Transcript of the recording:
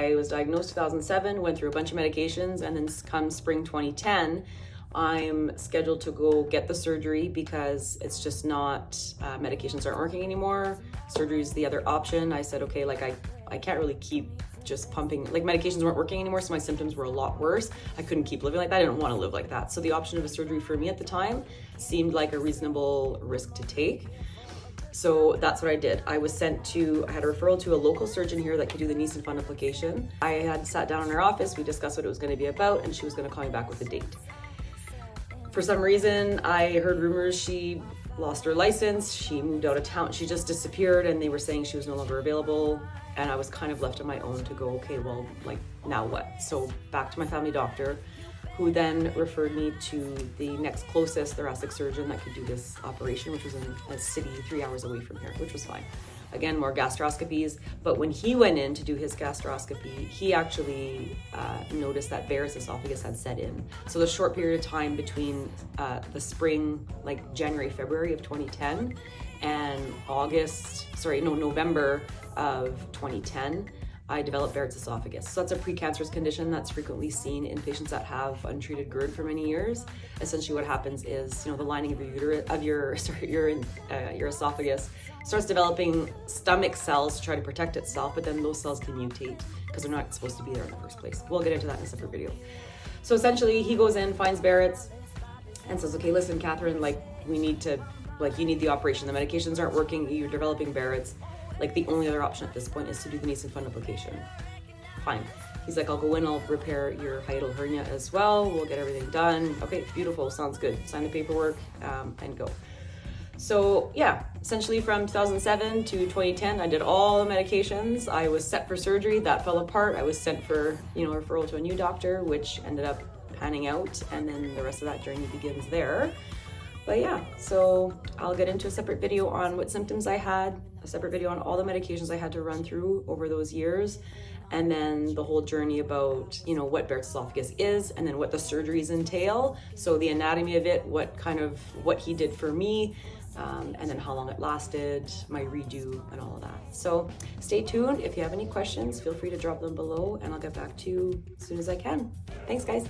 I was diagnosed 2007, went through a bunch of medications, and then come spring 2010, I'm scheduled to go get the surgery because it's just not, medications aren't working anymore. Surgery is the other option. I said, okay, like I can't really keep just pumping, like medications weren't working anymore, so my symptoms were a lot worse. I couldn't keep living like that. I didn't want to live like that. So the option of a surgery for me at the time seemed like a reasonable risk to take. So that's what I did. I had a referral to a local surgeon here that could do the Nissen fundoplication. I had sat down in her office, we discussed what it was going to be about, and she was going to call me back with a date. For some reason, I heard rumors she lost her license, she moved out of town, she just disappeared, and they were saying she was no longer available. And I was kind of left on my own to go, okay, well, like, now what? So back to my family doctor, who then referred me to the next closest thoracic surgeon that could do this operation, which was in a city 3 hours away from here, which was fine. Again, more gastroscopies. But when he went in to do his gastroscopy, he actually noticed that Barrett's esophagus had set in. So the short period of time between the spring, like January, February of 2010 and November of 2010, I developed Barrett's esophagus. So that's a precancerous condition that's frequently seen in patients that have untreated GERD for many years. Essentially what happens is, the lining of your esophagus starts developing stomach cells to try to protect itself, but then those cells can mutate because they're not supposed to be there in the first place. We'll get into that in a separate video. So essentially he goes in, finds Barrett's, and says, okay, listen, Catherine, you need the operation. The medications aren't working, you're developing Barrett's. The only other option at this point is to do the Nissen fundoplication. Fine. He's like, I'll go in, I'll repair your hiatal hernia as well. We'll get everything done. Okay, beautiful, sounds good. Sign the paperwork and go. So yeah, essentially from 2007 to 2010, I did all the medications. I was set for surgery, that fell apart. I was sent for, a referral to a new doctor, which ended up panning out. And then the rest of that journey begins there. But yeah, so I'll get into a separate video on what symptoms I had, a separate video on all the medications I had to run through over those years, and then the whole journey about, what Barrett's esophagus is, and then what the surgeries entail. So the anatomy of it, what he did for me, and then how long it lasted, my redo, and all of that. So stay tuned. If you have any questions, feel free to drop them below, and I'll get back to you as soon as I can. Thanks, guys.